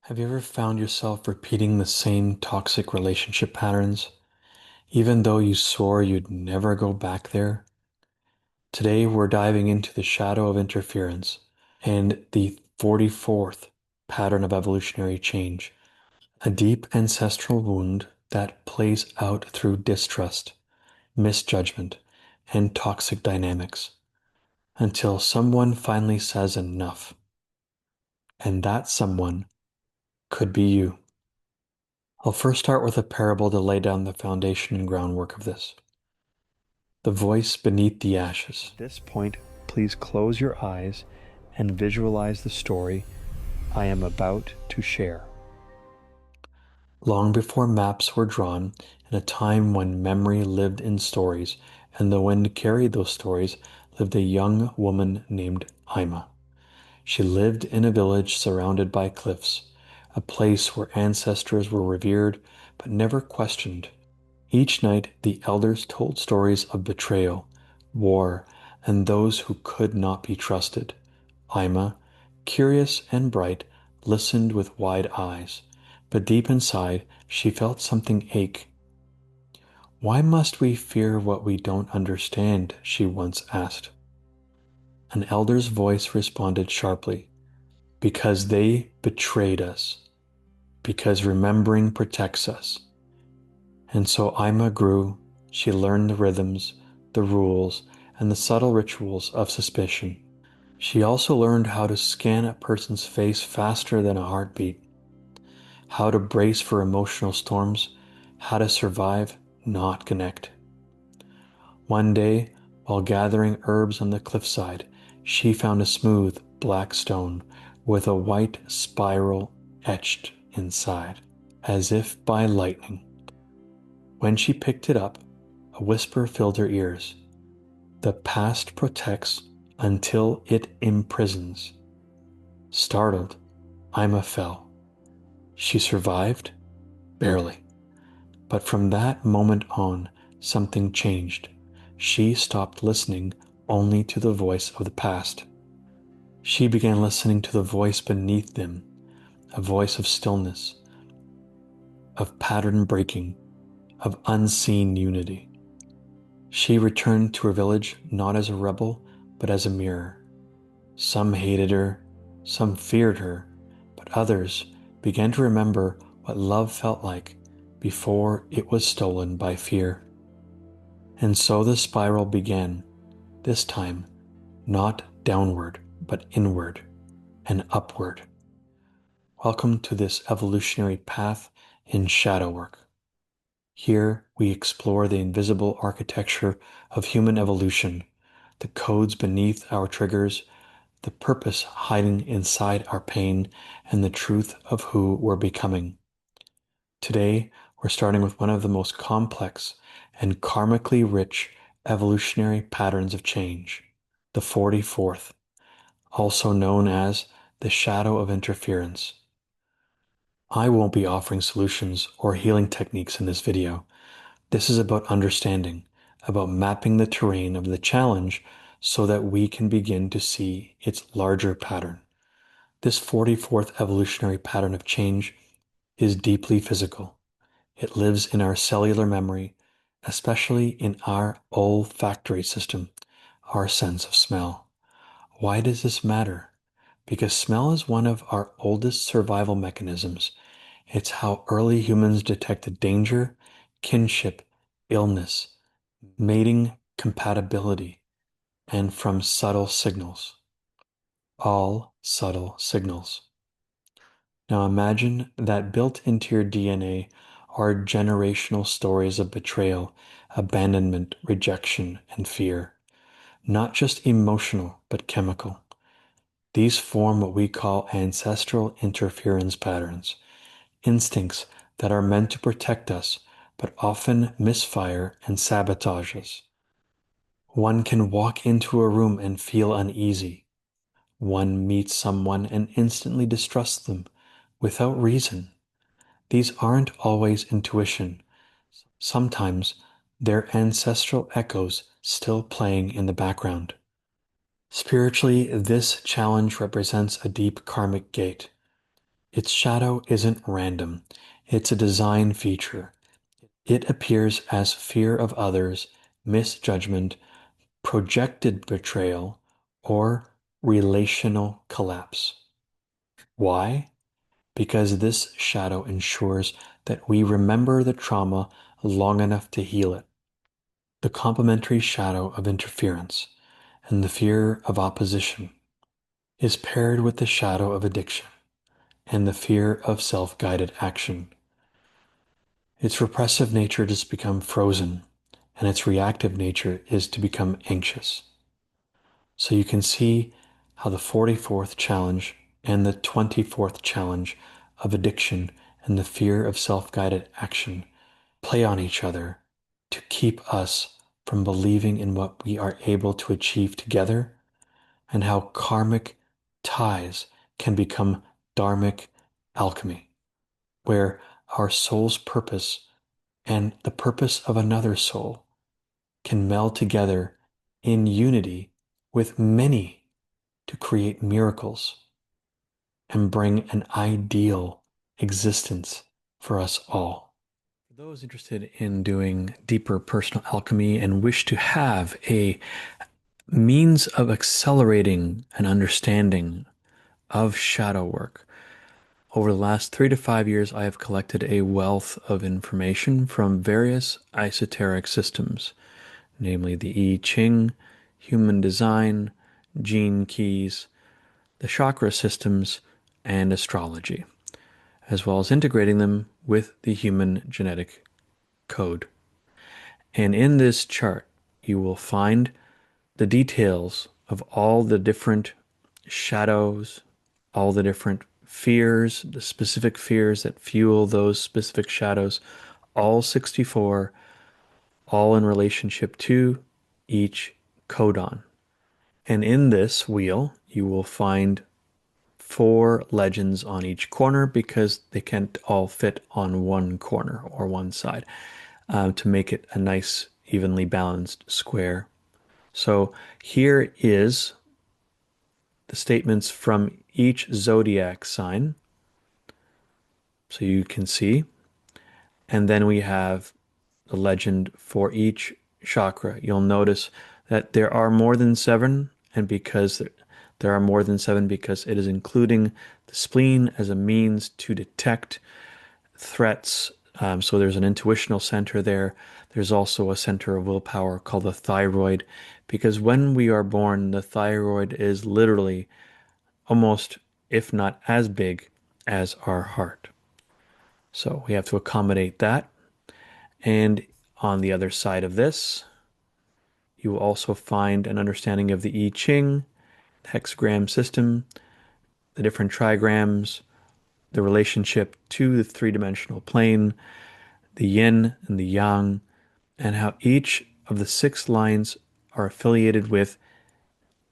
Have you ever found yourself repeating the same toxic relationship patterns, even though you swore you'd never go back there? Today, we're diving into the shadow of interference and the 44th pattern of evolutionary change, a deep ancestral wound that plays out through distrust, misjudgment, and toxic dynamics until someone finally says enough. And that someone could be you. I'll first start with a parable to lay down the foundation and groundwork of this. The voice beneath the ashes. At this point, please close your eyes and visualize the story I am about to share. Long before maps were drawn, in a time when memory lived in stories and the wind carried those stories, lived a young woman named Ima. She lived in a village surrounded by cliffs, a place where ancestors were revered but never questioned. Each night, the elders told stories of betrayal, war, and those who could not be trusted. Ima, curious and bright, listened with wide eyes, but deep inside, she felt something ache. Why must we fear what we don't understand? She once asked. An elder's voice responded sharply, because they betrayed us, because remembering protects us. And so Ima grew. She learned the rhythms, the rules, and the subtle rituals of suspicion. She also learned how to scan a person's face faster than a heartbeat, how to brace for emotional storms, how to survive, not connect. One day, while gathering herbs on the cliffside, she found a smooth black stone with a white spiral etched inside, as if by lightning. When she picked it up, a whisper filled her ears. The past protects until it imprisons. Startled, Ima fell. She survived? Barely. But from that moment on, something changed. She stopped listening only to the voice of the past. She began listening to the voice beneath them, a voice of stillness, of pattern breaking, of unseen unity. She returned to her village not as a rebel, but as a mirror. Some hated her, some feared her, but others began to remember what love felt like before it was stolen by fear. And so the spiral began, this time not downward, but inward and upward. Welcome to this evolutionary path in shadow work. Here we explore the invisible architecture of human evolution, the codes beneath our triggers, the purpose hiding inside our pain, and the truth of who we're becoming. Today, we're starting with one of the most complex and karmically rich evolutionary patterns of change, the 44th, also known as the shadow of interference. I won't be offering solutions or healing techniques in this video. This is about understanding, about mapping the terrain of the challenge so that we can begin to see its larger pattern. This 44th evolutionary pattern of change is deeply physical. It lives in our cellular memory, especially in our olfactory system, our sense of smell. Why does this matter? Because smell is one of our oldest survival mechanisms. It's how early humans detected danger, kinship, illness, mating compatibility, and from subtle signals. All subtle signals. Now imagine that built into your DNA are generational stories of betrayal, abandonment, rejection, and fear. Not just emotional, but chemical. These form what we call ancestral interference patterns, instincts that are meant to protect us, but often misfire and sabotage us. One can walk into a room and feel uneasy. One meets someone and instantly distrusts them without reason. These aren't always intuition. Sometimes they're ancestral echoes still playing in the background. Spiritually, this challenge represents a deep karmic gate. Its shadow isn't random, it's a design feature. It appears as fear of others, misjudgment, projected betrayal, or relational collapse. Why? Because this shadow ensures that we remember the trauma long enough to heal it. The complementary shadow of interference and the fear of opposition is paired with the shadow of addiction and the fear of self-guided action. Its repressive nature is to become frozen, and its reactive nature is to become anxious. So you can see how the 44th challenge and the 24th challenge of addiction and the fear of self-guided action play on each other to keep us from believing in what we are able to achieve together, and how karmic ties can become dharmic alchemy, where our soul's purpose and the purpose of another soul can meld together in unity with many to create miracles and bring an ideal existence for us all. For those interested in doing deeper personal alchemy and wish to have a means of accelerating an understanding of shadow work, over the last 3 to 5 years, I have collected a wealth of information from various esoteric systems, namely the I Ching, human design, gene keys, the chakra systems, and astrology, as well as integrating them with the human genetic code. And in this chart, you will find the details of all the different shadows, all the different fears, the specific fears that fuel those specific shadows, all 64, all in relationship to each codon. And in this wheel, you will find 4 legends on each corner because they can't all fit on one corner or one side to make it a nice, evenly balanced square. So here is the statements from each zodiac sign, so you can see. And then we have the legend for each chakra. You'll notice that there are more than 7, and because there are more than 7, because it is including the spleen as a means to detect threats. So there's an intuitional center there. There's also a center of willpower called the thyroid, because when we are born, the thyroid is literally almost, if not as big as our heart. So we have to accommodate that. And on the other side of this, you will also find an understanding of the I Ching, hexagram system, the different trigrams, the relationship to the three-dimensional plane, the yin and the yang, and how each of the 6 lines are affiliated with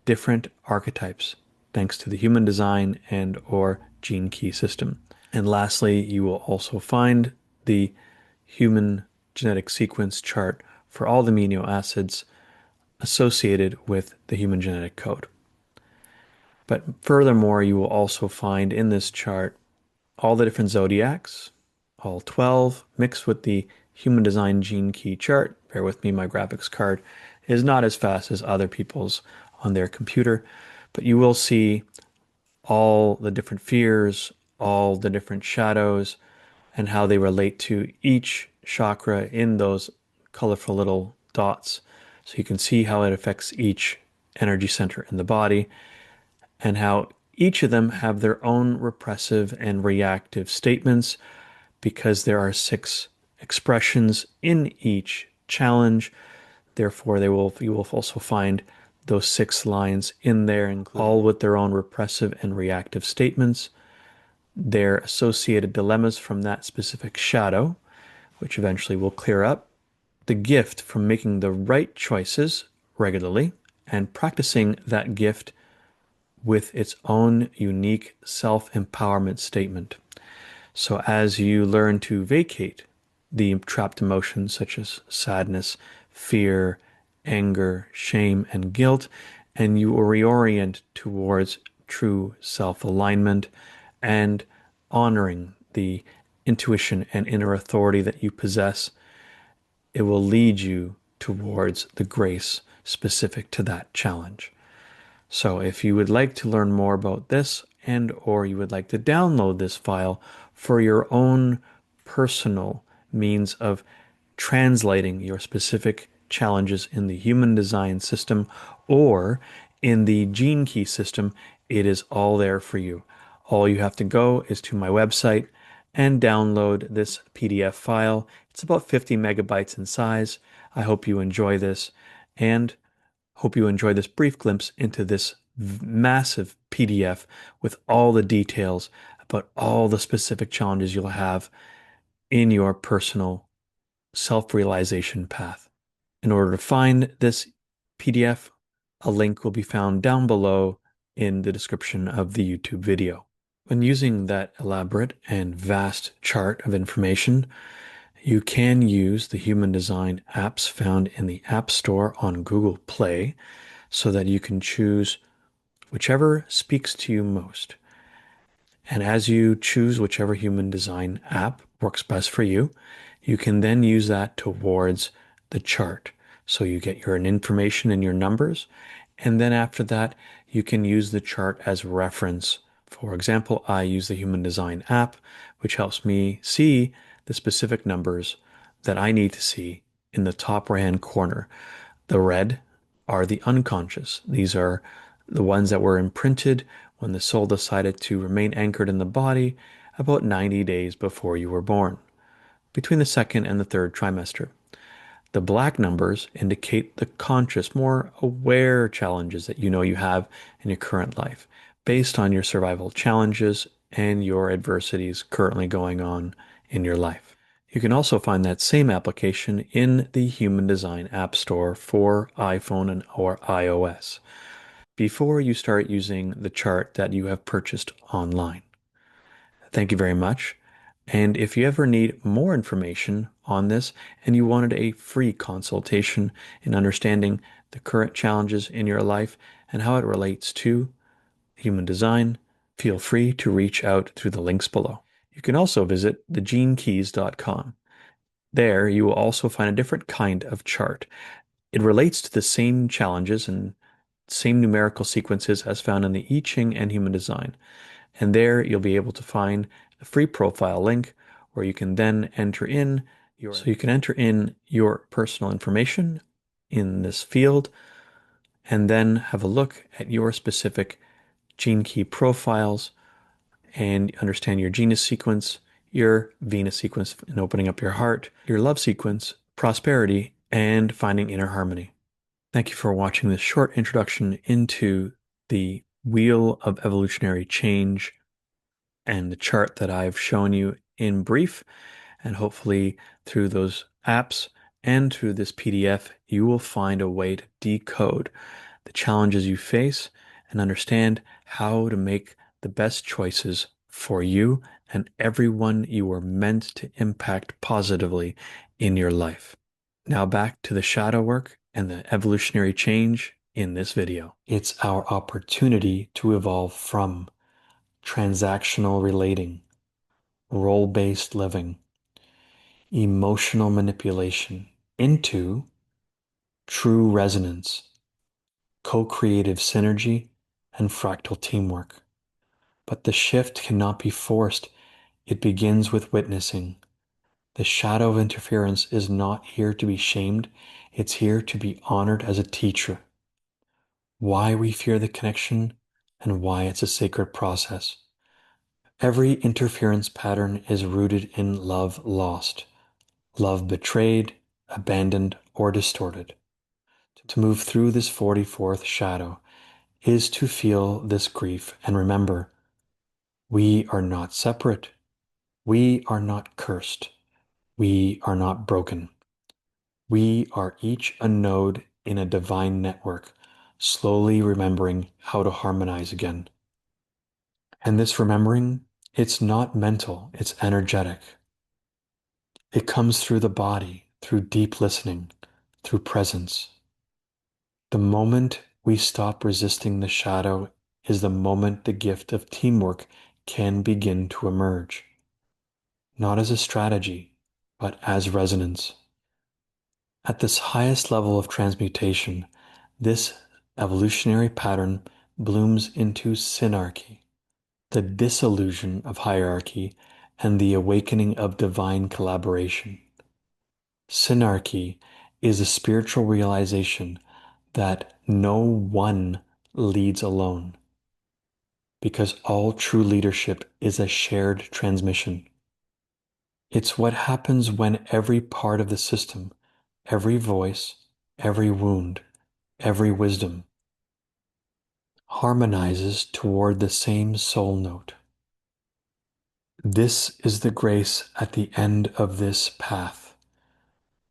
different archetypes, thanks to the human design and or gene key system. And lastly, you will also find the human genetic sequence chart for all the amino acids associated with the human genetic code. But furthermore, you will also find in this chart all the different zodiacs, all 12, mixed with the human design gene key chart. Bear with me, my graphics card is not as fast as other people's on their computer, but you will see all the different fears, all the different shadows, and how they relate to each chakra in those colorful little dots. So you can see how it affects each energy center in the body, and how each of them have their own repressive and reactive statements, because there are 6 expressions in each challenge. Therefore, you will also find those 6 lines in there, all with their own repressive and reactive statements, their associated dilemmas from that specific shadow, which eventually will clear up, the gift from making the right choices regularly and practicing that gift with its own unique self-empowerment statement. So as you learn to vacate the trapped emotions such as sadness, fear, anger, shame, and guilt, and you will reorient towards true self-alignment and honoring the intuition and inner authority that you possess, it will lead you towards the grace specific to that challenge. So if you would like to learn more about this and or you would like to download this file for your own personal means of translating your specific challenges in the human design system or in the gene key system, it is all there for you. All you have to go is to my website and download this PDF file. It's about 50 megabytes in size. I hope you enjoy this and hope you enjoy this brief glimpse into this massive PDF with all the details about all the specific challenges you'll have in your personal self-realization path. In order to find this PDF, a link will be found down below in the description of the YouTube video. When using that elaborate and vast chart of information, you can use the human design apps found in the App Store on Google Play so that you can choose whichever speaks to you most. And as you choose whichever human design app works best for you, you can then use that towards the chart. So you get your information and your numbers. And then after that, you can use the chart as reference. For example, I use the human design app, which helps me see the specific numbers that I need to see in the top right-hand corner. The red are the unconscious. These are the ones that were imprinted when the soul decided to remain anchored in the body about 90 days before you were born, between the second and the third trimester. The black numbers indicate the conscious, more aware challenges that you know you have in your current life, based on your survival challenges and your adversities currently going on in your life. You can also find that same application in the Human Design App Store for iPhone and or iOS before you start using the chart that you have purchased online. Thank you very much. And if you ever need more information on this and you wanted a free consultation in understanding the current challenges in your life and how it relates to human design, feel free to reach out through the links below. You can also visit thegenekeys.com. There, you will also find a different kind of chart. It relates to the same challenges and same numerical sequences as found in the I Ching and Human Design. And there you'll be able to find a free profile link where you can then enter in your personal information in this field and then have a look at your specific gene key profiles and understand your genus sequence, your Venus sequence in opening up your heart, your love sequence, prosperity, and finding inner harmony. Thank you for watching this short introduction into the Wheel of Evolutionary Change and the chart that I've shown you in brief. And hopefully through those apps and through this PDF, you will find a way to decode the challenges you face and understand how to make the best choices for you and everyone you are meant to impact positively in your life. Now back to the shadow work and the evolutionary change in this video. It's our opportunity to evolve from transactional relating, role-based living, emotional manipulation into true resonance, co-creative synergy, and fractal teamwork. But the shift cannot be forced. It begins with witnessing. The shadow of interference is not here to be shamed. It's here to be honored as a teacher. Why we fear the connection and why it's a sacred process. Every interference pattern is rooted in love lost, love betrayed, abandoned, or distorted. To move through this 44th shadow is to feel this grief and remember, we are not separate. We are not cursed. We are not broken. We are each a node in a divine network, slowly remembering how to harmonize again. And this remembering, it's not mental, it's energetic. It comes through the body, through deep listening, through presence. The moment we stop resisting the shadow is the moment the gift of teamwork can begin to emerge, not as a strategy, but as resonance. At this highest level of transmutation, this evolutionary pattern blooms into synarchy, the dissolution of hierarchy and the awakening of divine collaboration. Synarchy is a spiritual realization that no one leads alone, because all true leadership is a shared transmission. It's what happens when every part of the system, every voice, every wound, every wisdom harmonizes toward the same soul note. This is the grace at the end of this path.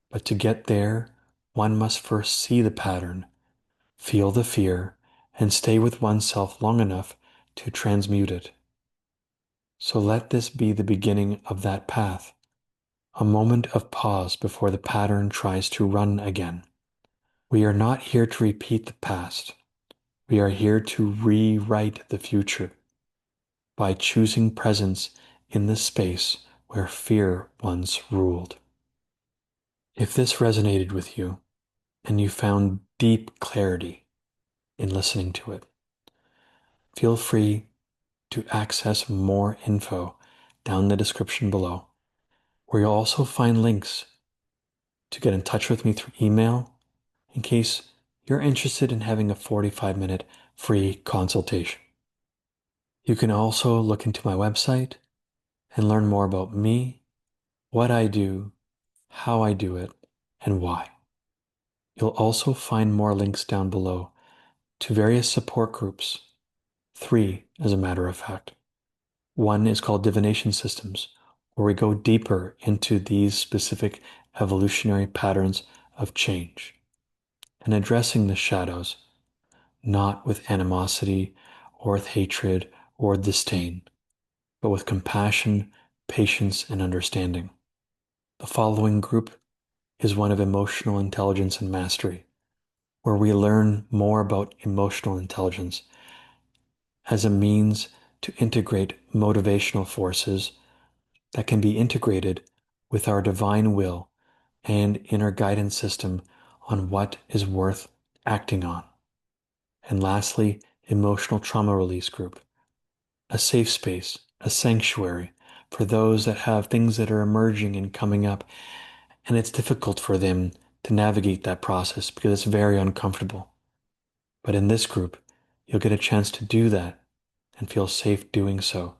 But to get there, one must first see the pattern, feel the fear, and stay with oneself long enough to transmute it. So let this be the beginning of that path, a moment of pause before the pattern tries to run again. We are not here to repeat the past. We are here to rewrite the future by choosing presence in the space where fear once ruled. If this resonated with you and you found deep clarity in listening to it, feel free to access more info down the description below, where you'll also find links to get in touch with me through email in case you're interested in having a 45-minute free consultation. You can also look into my website and learn more about me, what I do, how I do it, and why. You'll also find more links down below to various support groups, 3 as a matter of fact. One is called Divination Systems, where we go deeper into these specific evolutionary patterns of change and addressing the shadows, not with animosity or with hatred or disdain, but with compassion, patience, and understanding. The following group is one of emotional intelligence and mastery, where we learn more about emotional intelligence as a means to integrate motivational forces that can be integrated with our divine will and inner guidance system on what is worth acting on. And lastly, emotional trauma release group, a safe space, a sanctuary for those that have things that are emerging and coming up, and it's difficult for them to navigate that process because it's very uncomfortable. But in this group, you'll get a chance to do that and feel safe doing so,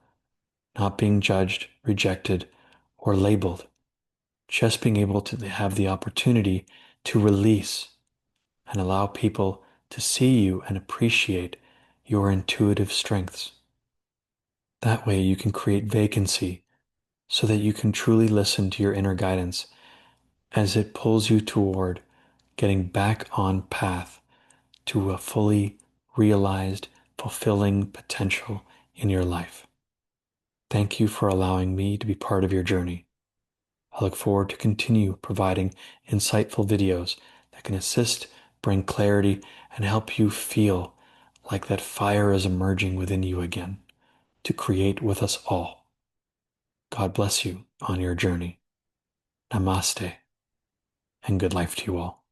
not being judged, rejected, or labeled, just being able to have the opportunity to release and allow people to see you and appreciate your intuitive strengths. That way you can create vacancy so that you can truly listen to your inner guidance as it pulls you toward getting back on path to a fully realized, fulfilling potential in your life. Thank you for allowing me to be part of your journey. I look forward to continue providing insightful videos that can assist, bring clarity, and help you feel like that fire is emerging within you again to create with us all. God bless you on your journey. Namaste, and good life to you all.